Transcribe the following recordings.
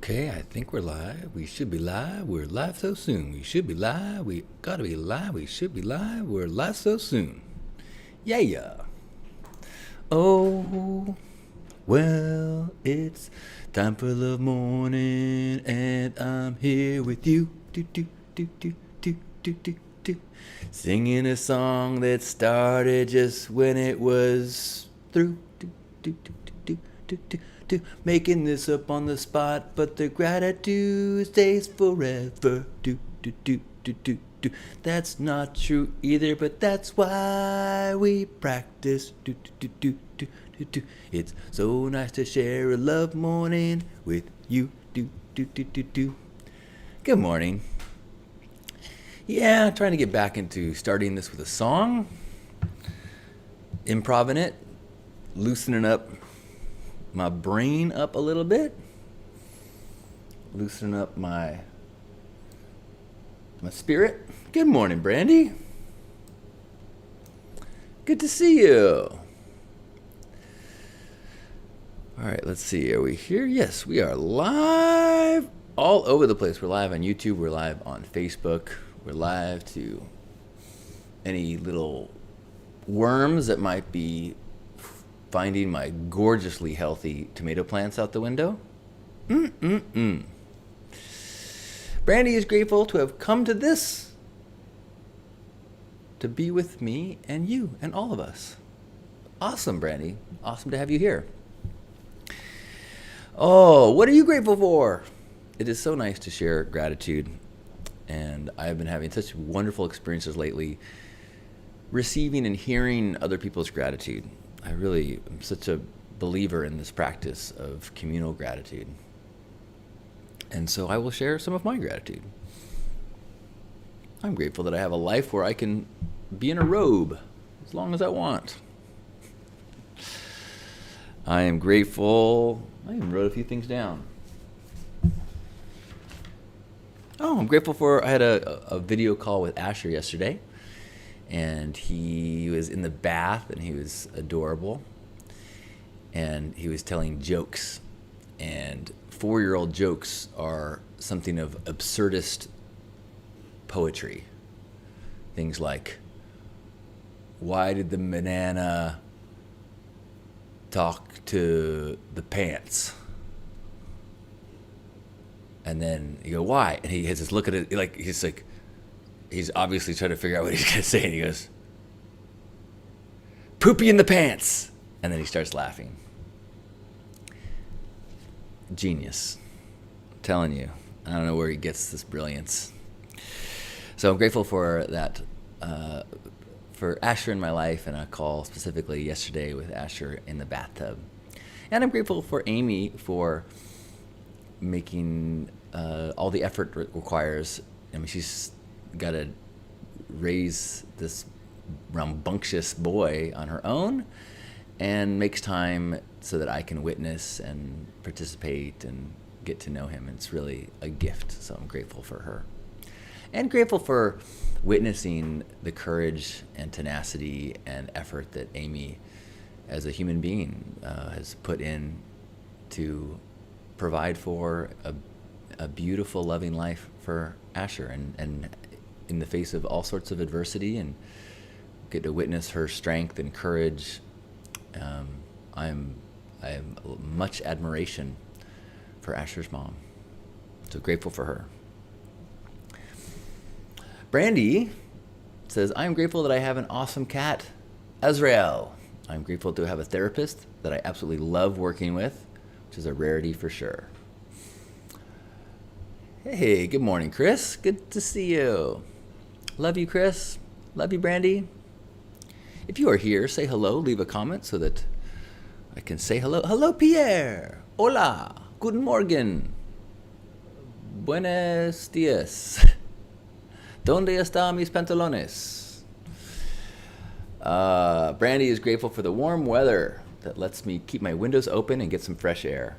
Okay, I think we're live. We should be live. We're live so soon. We should be live. We gotta be live. We should be live. We're live so soon. Yeah. Oh, well, it's time for love morning, and I'm here with you. Do do do do do do do do. Singing a song that started just when it was through. Do do do do do do do. Making this up on the spot, but the gratitude stays forever. Do do do do do do. That's not true either, but that's why we practice. Do do do do do do. It's so nice to share a love morning with you. Do do do do do. Good morning. Yeah, trying to get back into starting this with a song, improving it, loosening up my brain up a little bit, loosening up my spirit. Good morning, Brandy. Good to see you. All right, let's see. Are we here? Yes, we are live all over the place. We're live on YouTube. We're live on Facebook. We're live to any little worms that might be finding my gorgeously healthy tomato plants out the window. Brandy is grateful to have come to this, to be with me and you and all of us. Awesome, Brandy. Awesome to have you here. Oh, what are you grateful for? It is so nice to share gratitude, and I've been having such wonderful experiences lately receiving and hearing other people's gratitude. I really am such a believer in this practice of communal gratitude. And so I will share some of my gratitude. I'm grateful that I have a life where I can be in a robe as long as I want. I am grateful. I even wrote a few things down. Oh, I'm grateful for, I had a video call with Asher yesterday. And he was in the bath, and he was adorable. And he was telling jokes. And 4-year-old jokes are something of absurdist poetry. Things like, why did the banana talk to the pants? And then you go, why? And he has this look at it, like he's obviously trying to figure out what he's going to say, and he goes, poopy in the pants. And then he starts laughing. Genius. I'm telling you. I don't know where he gets this brilliance. So I'm grateful for that, for Asher in my life, and a call specifically yesterday with Asher in the bathtub. And I'm grateful for Amy for making all the effort it requires. I mean, she's got to raise this rambunctious boy on her own, and makes time so that I can witness and participate and get to know him. It's really a gift, so I'm grateful for her. And grateful for witnessing the courage and tenacity and effort that Amy, as a human being, has put in to provide for a beautiful, loving life for Asher, and in the face of all sorts of adversity, and get to witness her strength and courage. I have much admiration for Asher's mom. So grateful for her. Brandy says, I am grateful that I have an awesome cat, Azrael. I'm grateful to have a therapist that I absolutely love working with, which is a rarity for sure. Hey, good morning, Chris. Good to see you. Love you, Chris. Love you, Brandy. If you are here, say hello, leave a comment so that I can say hello. Hello, Pierre. Hola. Guten Morgen. Buenos dias. ¿Dónde están mis pantalones? Brandy is grateful for the warm weather that lets me keep my windows open and get some fresh air.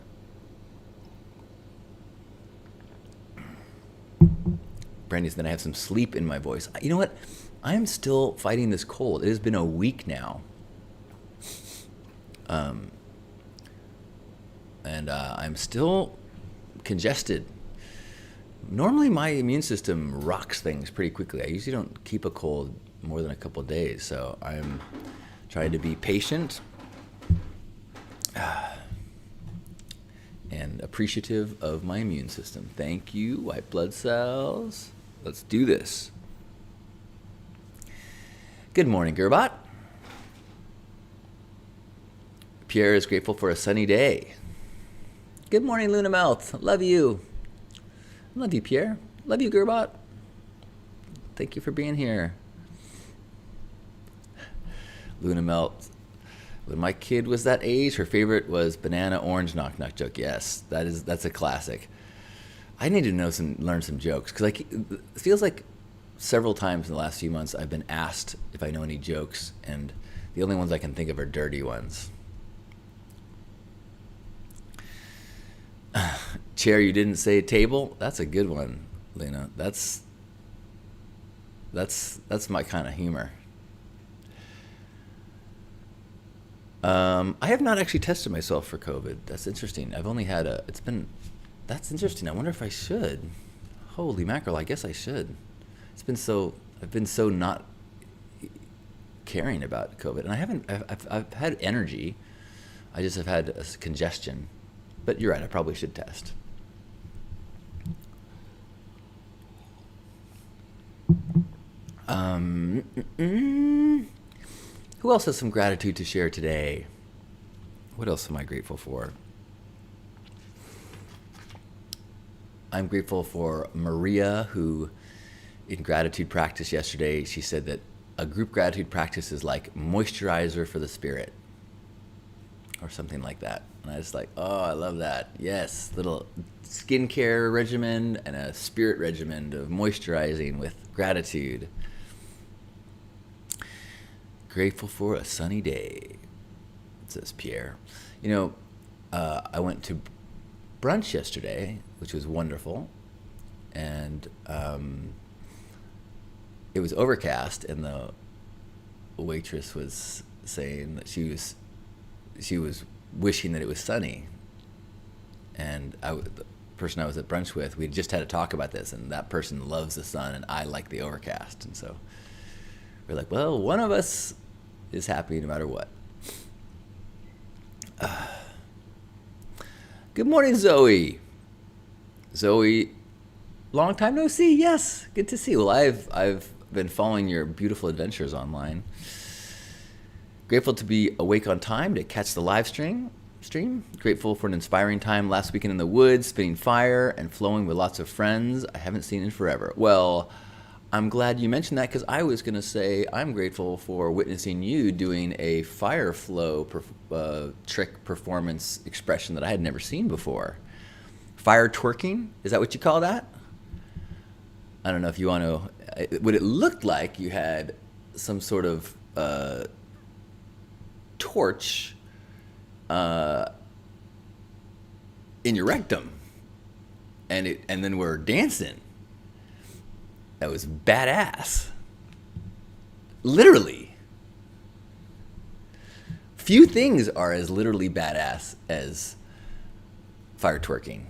Brandy's then I have some sleep in my voice. You know what? I am still fighting this cold. It has been a week now. And I'm still congested. Normally my immune system rocks things pretty quickly. I usually don't keep a cold more than a couple of days, so I'm trying to be patient and appreciative of my immune system. Thank you, white blood cells. Let's do this. Good morning, Gerbot. Pierre is grateful for a sunny day. Good morning, Luna Mouth. Love you. Love you, Pierre. Love you, Gerbot. Thank you for being here. Luna Melt. When my kid was that age, her favorite was banana orange knock knock joke. Yes, that's a classic. I need to learn some jokes because it feels like several times in the last few months I've been asked if I know any jokes, and the only ones I can think of are dirty ones. Chair, you didn't say table. That's a good one, Lena. That's my kind of humor. I have not actually tested myself for COVID. That's interesting. I've only had that's interesting. I wonder if I should. Holy mackerel, I guess I should. I've been so not caring about COVID. And I've had energy. I just have had a congestion. But you're right, I probably should test. Who else has some gratitude to share today? What else am I grateful for? I'm grateful for Maria, who in gratitude practice yesterday, she said that a group gratitude practice is like moisturizer for the spirit, or something like that. And I was like, oh, I love that. Yes, little skincare regimen and a spirit regimen of moisturizing with gratitude. Grateful for a sunny day, says Pierre. I went to brunch yesterday, which was wonderful, and it was overcast, and the waitress was saying that she was wishing that it was sunny, and the person I was at brunch with, we just had to talk about this, and that person loves the sun, and I like the overcast, and so we're like, well, one of us is happy no matter what. Good morning, Zoe. Zoe, long time no see. Yes, good to see you. Well, I've been following your beautiful adventures online. Grateful to be awake on time to catch the live stream. Grateful for an inspiring time last weekend in the woods, spitting fire and flowing with lots of friends I haven't seen in forever. Well, I'm glad you mentioned that, because I was going to say I'm grateful for witnessing you doing a fire flow trick performance expression that I had never seen before. Fire twerking? Is that what you call that? I don't know if you want to... What it looked like, you had some sort of torch in your rectum, and then we're dancing. That was badass. Literally. Few things are as literally badass as fire twerking.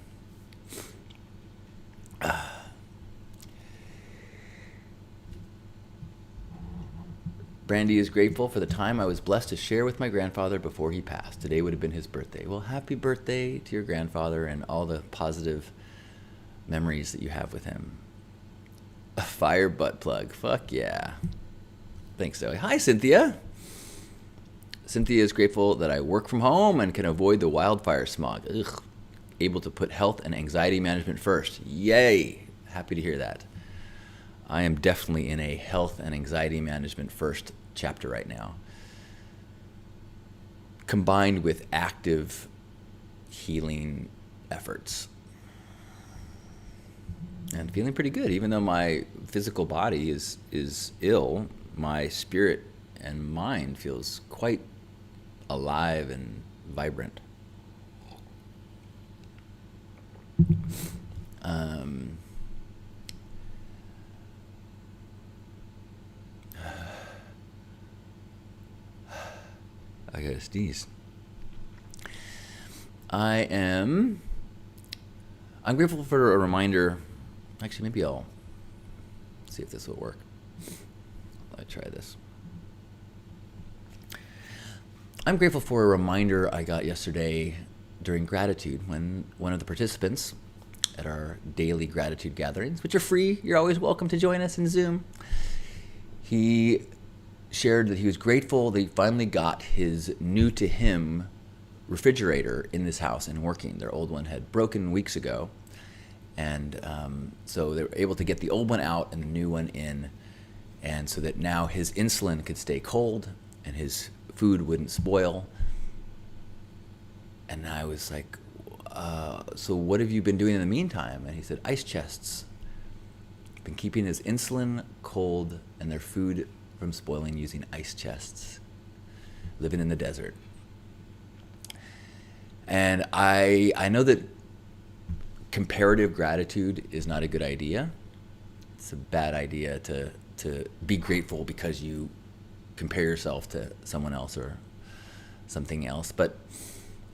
Brandy is grateful for the time I was blessed to share with my grandfather before he passed. Today would have been his birthday. Well, happy birthday to your grandfather and all the positive memories that you have with him. A fire butt plug. Fuck yeah. Thanks, Zoe. Hi, Cynthia. Cynthia is grateful that I work from home and can avoid the wildfire smog. Ugh. Able to put health and anxiety management first. Yay. Happy to hear that. I am definitely in a health and anxiety management first chapter right now, combined with active healing efforts. And feeling pretty good. Even though my physical body is ill, my spirit and mind feels quite alive and vibrant. I gotta sneeze. I am I'm grateful for a reminder. Actually, maybe I'll see if this will work. Let me try this. I'm grateful for a reminder I got yesterday during gratitude when one of the participants at our daily gratitude gatherings, which are free, you're always welcome to join us in Zoom, he shared that he was grateful that he finally got his new to him refrigerator in this house and working. Their old one had broken weeks ago, and so they were able to get the old one out and the new one in, and so that now his insulin could stay cold and his food wouldn't spoil. And I was like, so what have you been doing in the meantime? And he said, ice chests. Been keeping his insulin cold and their food from spoiling using ice chests, living in the desert. And I know that comparative gratitude is not a good idea. It's a bad idea to be grateful because you compare yourself to someone else or something else. But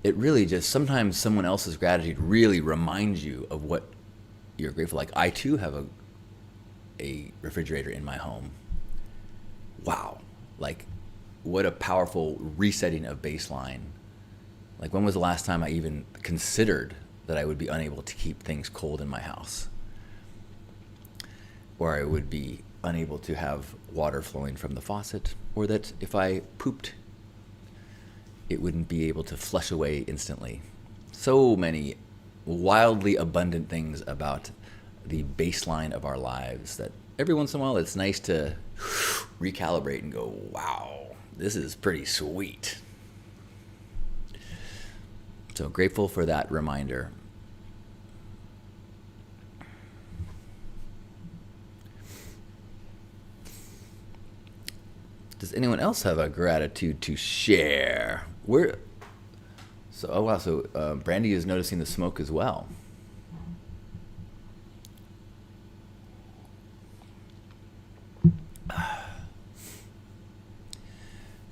it really just, sometimes someone else's gratitude really reminds you of what you're grateful. Like, I too have a refrigerator in my home. Wow. Like, what a powerful resetting of baseline. Like, when was the last time I even considered that I would be unable to keep things cold in my house? Or I would be unable to have water flowing from the faucet, or that if I pooped, it wouldn't be able to flush away instantly. So many wildly abundant things about the baseline of our lives that every once in a while it's nice to recalibrate and go, wow, this is pretty sweet. So grateful for that reminder. Does anyone else have a gratitude to share? So Brandy is noticing the smoke as well.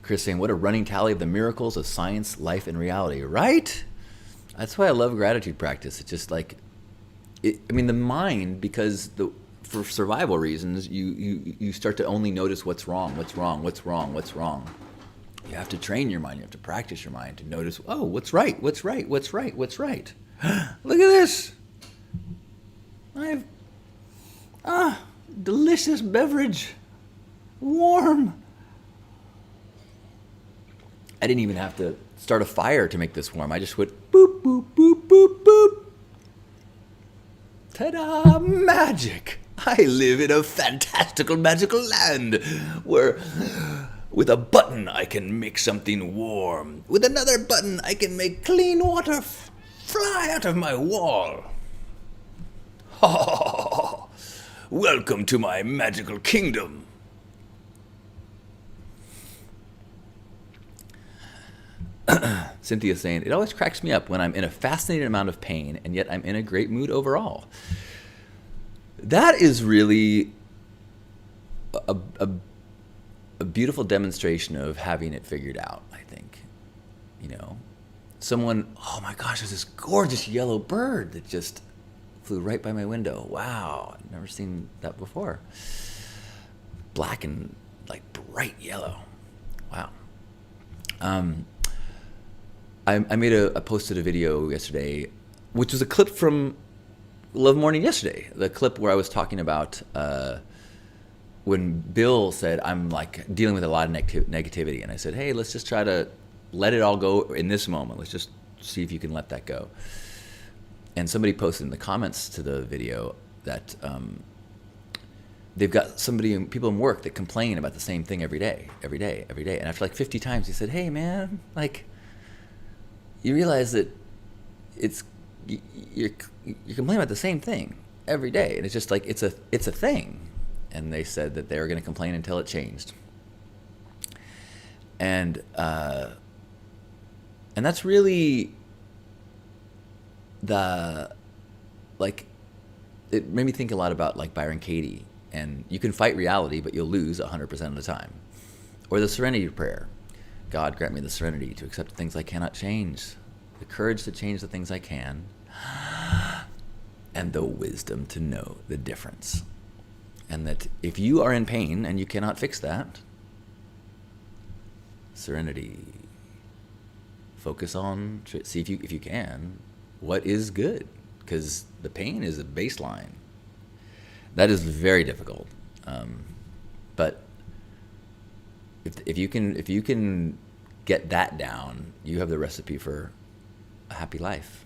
Chris saying, what a running tally of the miracles of science, life, and reality, right? That's why I love gratitude practice. It's just like, the mind, because for survival reasons, you start to only notice what's wrong. You have to train your mind. You have to practice your mind to notice, oh, what's right. Look at this. I have delicious beverage. Warm. I didn't even have to start a fire to make this warm. I just went boop, boop, boop, boop, boop. Ta-da! Magic! I live in a fantastical, magical land where with a button I can make something warm. With another button I can make clean water fly out of my wall. Ha! Welcome to my magical kingdom. Cynthia saying, it always cracks me up when I'm in a fascinating amount of pain and yet I'm in a great mood overall. That is really a beautiful demonstration of having it figured out, I think. Someone, oh my gosh, there's this gorgeous yellow bird that just flew right by my window. Wow, I've never seen that before. Black and like bright yellow. Wow. I posted a video yesterday, which was a clip from Love Morning yesterday. The clip where I was talking about when Bill said, I'm like dealing with a lot of negativity. And I said, hey, let's just try to let it all go in this moment. Let's just see if you can let that go. And somebody posted in the comments to the video that they've got people in work that complain about the same thing every day. And after like 50 times, he said, hey man, like, you realize that you're complaining about the same thing every day, and it's just like it's a thing. And they said that they were going to complain until it changed, and that's really it made me think a lot about like Byron Katie, and you can fight reality, but you'll lose 100% of the time, or the Serenity Prayer. God, grant me the serenity to accept the things I cannot change, the courage to change the things I can, and the wisdom to know the difference. And that if you are in pain and you cannot fix that, serenity. Focus on, see if you can, what is good, because the pain is a baseline. That is very difficult, but if you can get that down, you have the recipe for a happy life.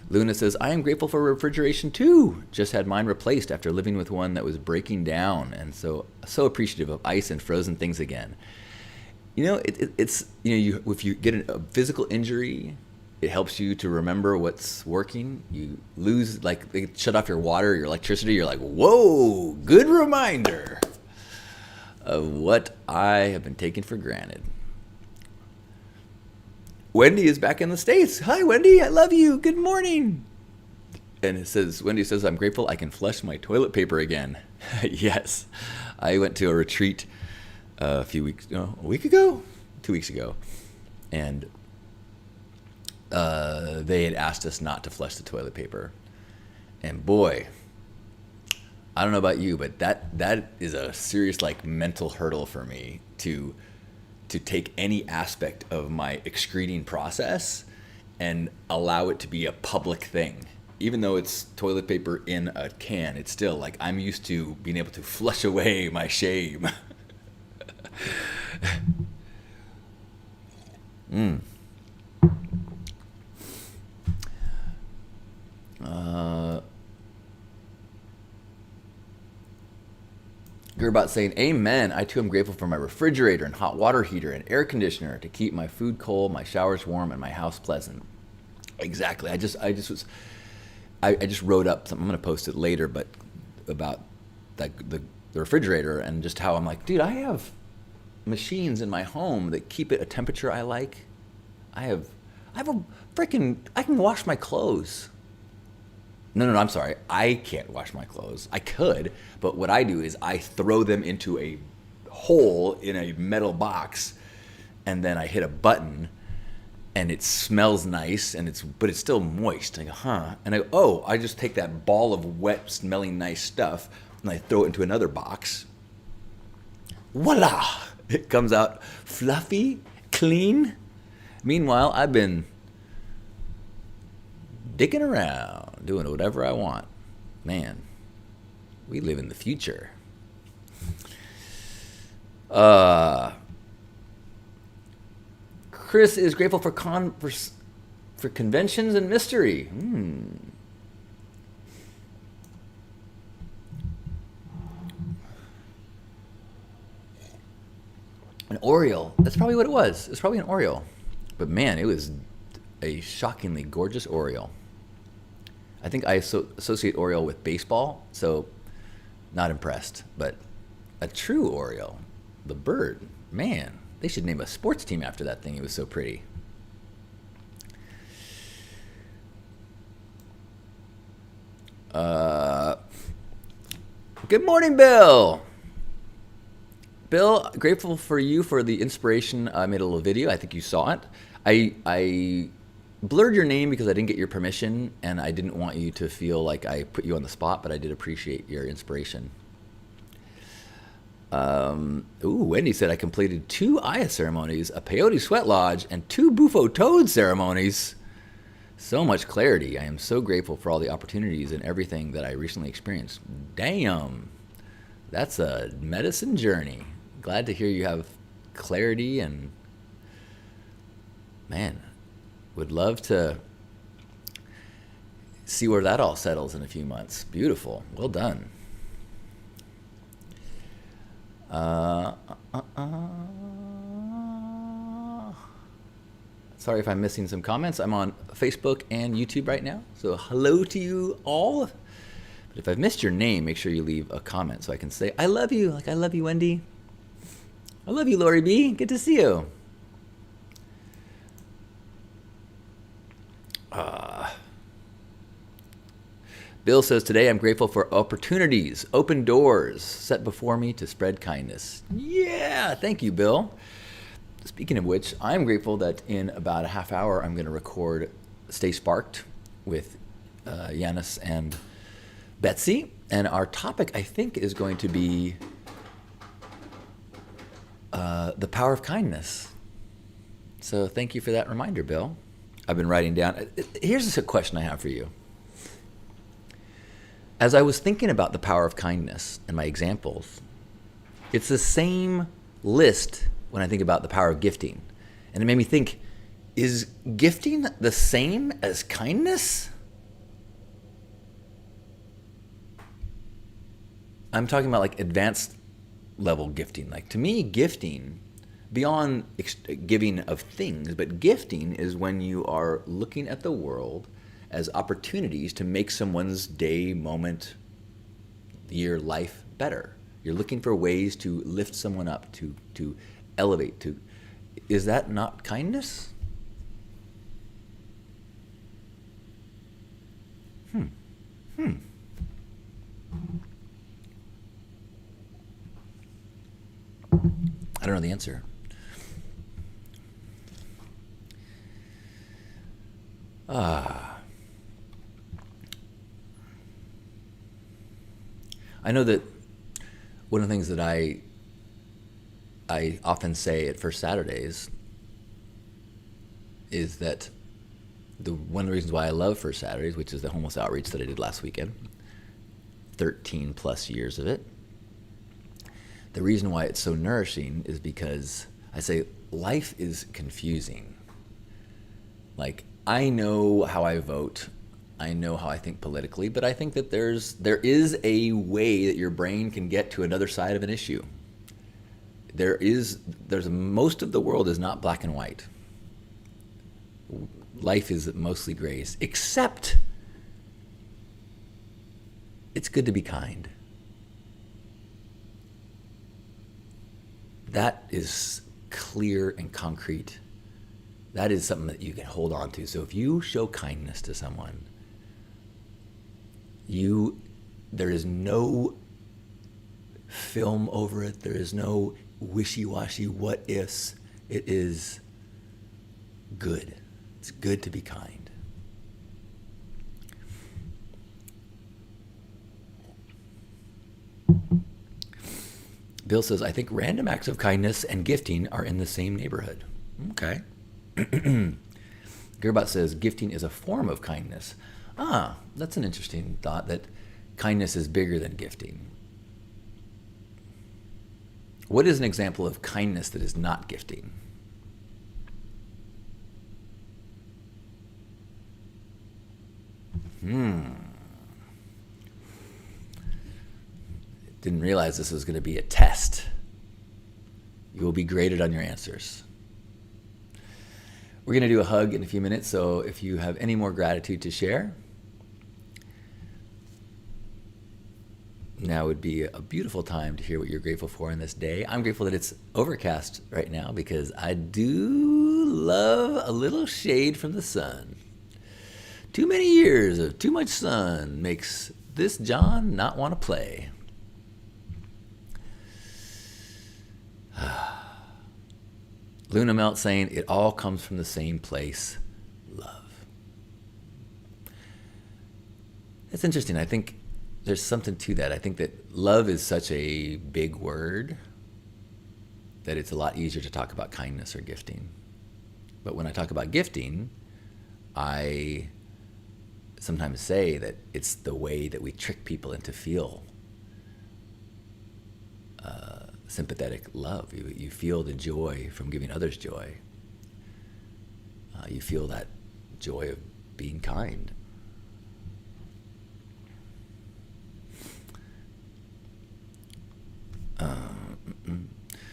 Luna says, I am grateful for refrigeration too. Just had mine replaced after living with one that was breaking down, and so appreciative of ice and frozen things again. It's if you get a physical injury, it helps you to remember what's working. You lose, like, they shut off your water, your electricity. You're like, whoa, good reminder of what I have been taking for granted. Wendy is back in the States. Hi, Wendy. I love you. Good morning. And Wendy says, I'm grateful I can flush my toilet paper again. Yes. I went to a retreat a week ago? 2 weeks ago. And they had asked us not to flush the toilet paper. And boy, I don't know about you, but that is a serious, like, mental hurdle for me to take any aspect of my excreting process and allow it to be a public thing. Even though it's toilet paper in a can, it's still like I'm used to being able to flush away my shame. Gerbot saying, amen. I too am grateful for my refrigerator and hot water heater and air conditioner to keep my food cold, my showers warm, and my house pleasant. Exactly. I just wrote up something. I'm going to post it later, but about the refrigerator and just how I'm like, dude, I have machines in my home that keep it a temperature I like. I can wash my clothes. No, I'm sorry. I can't wash my clothes. I could, but what I do is I throw them into a hole in a metal box, and then I hit a button, and it smells nice, but it's still moist. I go, and I just take that ball of wet, smelling nice stuff, and I throw it into another box. Voila! It comes out fluffy, clean. Meanwhile, I've been dicking around, doing whatever I want. Man, we live in the future. Chris is grateful for conventions and mystery. An Oreo. That's probably what it was. It's probably an Oreo. But man, it was a shockingly gorgeous Oreo. I think I associate Oreo with baseball, so not impressed. But a true Oreo, the bird, man, they should name a sports team after that thing. It was so pretty. Good morning, Bill. Bill, grateful for you for the inspiration. I made a little video. I think you saw it. I blurred your name because I didn't get your permission, and I didn't want you to feel like I put you on the spot, but I did appreciate your inspiration. Wendy said I completed 2 Aya ceremonies, a peyote sweat lodge, and 2 Bufo toad ceremonies. So much clarity. I am so grateful for all the opportunities and everything that I recently experienced. Damn, that's a medicine journey. Glad to hear you have clarity, and man, would love to see where that all settles in a few months. Beautiful. Well done. Sorry if I'm missing some comments. I'm on Facebook and YouTube right now, so hello to you all. But if I've missed your name, make sure you leave a comment so I can say, I love you. Like, I love you, Wendy. I love you, Lori B. Good to see you. Bill says, today I'm grateful for opportunities, open doors set before me to spread kindness. Yeah, thank you, Bill. Speaking of which, I'm grateful that in about a half hour, I'm going to record Stay Sparked with Yanis and Betsy. And our topic, I think, is going to be the power of kindness. So thank you for that reminder, Bill. I've been writing down. Here's a question I have for you. As I was thinking about the power of kindness and my examples, it's the same list when I think about the power of gifting. And it made me think, is gifting the same as kindness? I'm talking about like advanced level gifting. Like to me, gifting, beyond giving of things, but gifting is when you are looking at the world as opportunities to make someone's day, moment, year, life better. You're looking for ways to lift someone up, to elevate. Is that not kindness? I don't know the answer. I know that one of the things that I often say at First Saturdays is that one of the reasons why I love First Saturdays, which is the homeless outreach that I did last weekend, 13 plus years of it, the reason why it's so nourishing is because I say life is confusing. Like, I know how I vote, I know how I think politically, but I think that there is a way that your brain can get to another side of an issue. There's most of the world is not black and white. Life is mostly grays, except it's good to be kind. That is clear and concrete. That is something that you can hold on to. So if you show kindness to someone, there is no film over it. There is no wishy-washy what ifs. It is good. It's good to be kind. Bill says, I think random acts of kindness and gifting are in the same neighborhood. Okay. Gerbot says, gifting is a form of kindness. That's an interesting thought, that kindness is bigger than gifting. What is an example of kindness that is not gifting? Didn't realize this was going to be a test. You will be graded on your answers. We're going to do a hug in a few minutes, so if you have any more gratitude to share, now would be a beautiful time to hear what you're grateful for in this day. I'm grateful that it's overcast right now because I do love a little shade from the sun. Too many years of too much sun makes this John not want to play. Luna Melt saying, it all comes from the same place, love. That's interesting. I think there's something to that. I think that love is such a big word that it's a lot easier to talk about kindness or gifting. But when I talk about gifting, I sometimes say that it's the way that we trick people into feel sympathetic love. You feel the joy from giving others joy. You feel that joy of being kind.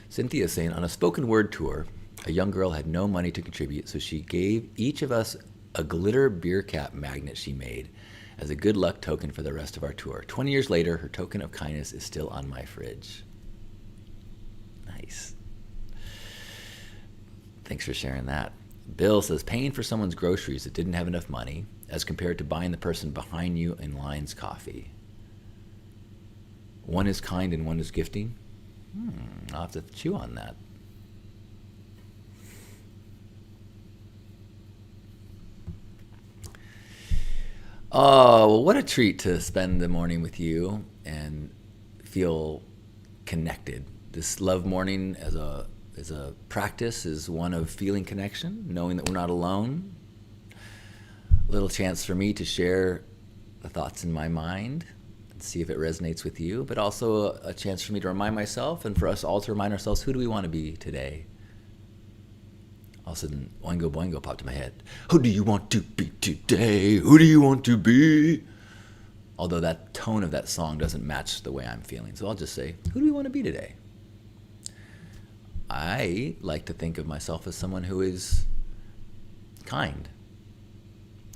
Cynthia is saying, on a spoken word tour, a young girl had no money to contribute, so she gave each of us a glitter beer cap magnet she made as a good luck token for the rest of our tour. 20 years later, her token of kindness is still on my fridge. Nice. Thanks for sharing that. Bill says, paying for someone's groceries that didn't have enough money as compared to buying the person behind you in line's coffee. One is kind and one is gifting? I'll have to chew on that. Oh, well, what a treat to spend the morning with you and feel connected. This love morning as a practice is one of feeling connection, knowing that we're not alone. A little chance for me to share the thoughts in my mind and see if it resonates with you, but also a chance for me to remind myself and for us all to remind ourselves, who do we want to be today? All of a sudden, Oingo Boingo popped in my head. Who do you want to be today? Who do you want to be? Although that tone of that song doesn't match the way I'm feeling. So I'll just say, who do we want to be today? I like to think of myself as someone who is kind,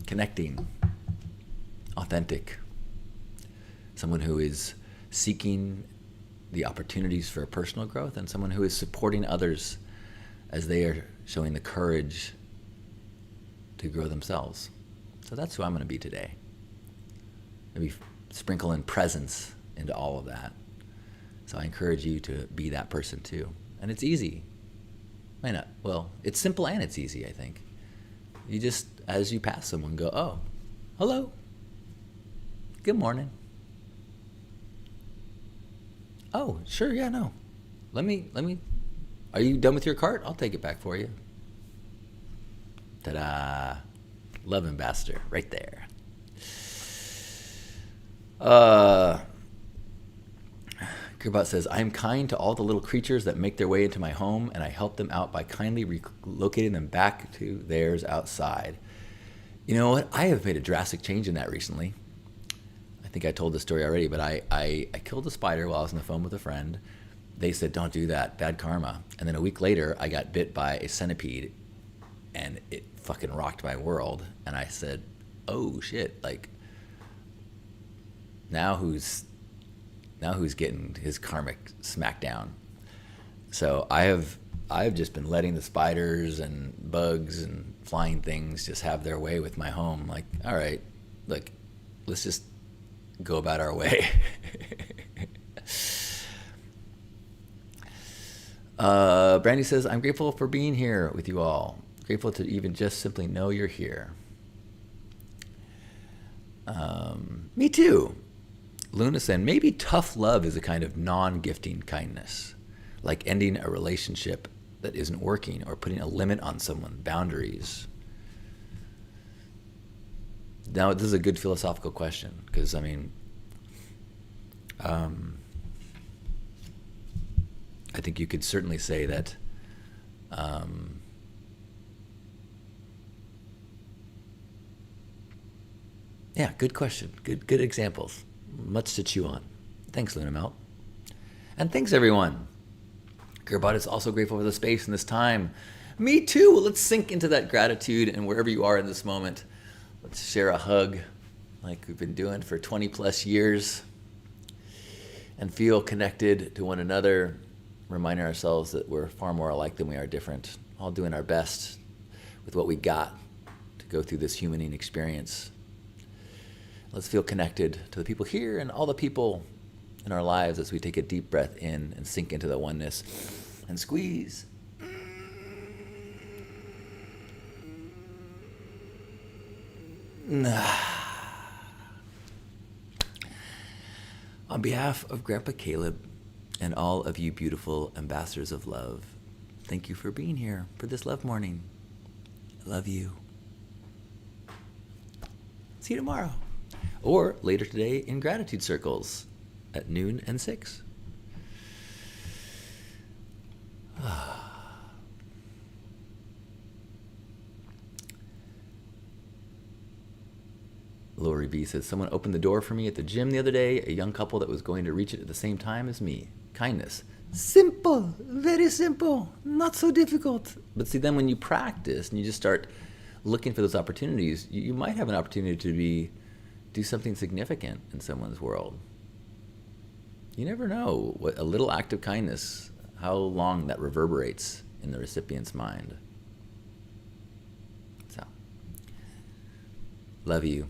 connecting, authentic, someone who is seeking the opportunities for personal growth, and someone who is supporting others as they are showing the courage to grow themselves. So that's who I'm going to be today. Maybe sprinkle in presence into all of that. So I encourage you to be that person too. And it's easy. Why not? Well, it's simple and it's easy, I think. You just, as you pass someone, go, oh, hello. Good morning. Oh, sure, yeah, no. Let me, are you done with your cart? I'll take it back for you. Ta-da. Love ambassador, right there. Kirbot says, I'm kind to all the little creatures that make their way into my home, and I help them out by kindly relocating them back to theirs outside. You know what? I have made a drastic change in that recently. I think I told this story already, but I killed a spider while I was on the phone with a friend. They said, don't do that, bad karma. And then a week later, I got bit by a centipede, and it fucking rocked my world. And I said, oh shit, like, now who's getting his karmic smackdown? So I've just been letting the spiders and bugs and flying things just have their way with my home. Like, all right, look, let's just go about our way. Brandy says, I'm grateful for being here with you all. Grateful to even just simply know you're here. Me too. Luna said, maybe tough love is a kind of non-gifting kindness, like ending a relationship that isn't working or putting a limit on someone, boundaries. Now, this is a good philosophical question, because, I mean, I think you could certainly say that yeah, good question. Good examples. Much to chew on. Thanks, Luna Melt. And thanks, everyone. Kirbot is also grateful for the space and this time. Me too. Well, let's sink into that gratitude, and wherever you are in this moment, let's share a hug like we've been doing for 20 plus years and feel connected to one another, reminding ourselves that we're far more alike than we are different, all doing our best with what we got to go through this humaning experience. Let's feel connected to the people here and all the people in our lives as we take a deep breath in and sink into the oneness and squeeze. On behalf of Grandpa Caleb and all of you beautiful ambassadors of love, thank you for being here for this love morning. I love you. See you tomorrow. Or later today in gratitude circles at noon and 6. Lori B says, someone opened the door for me at the gym the other day, a young couple that was going to reach it at the same time as me. Kindness. Simple, very simple, not so difficult. But see, then when you practice and you just start looking for those opportunities, you might have an opportunity to do something significant in someone's world. You never know what a little act of kindness, how long that reverberates in the recipient's mind. So, love you.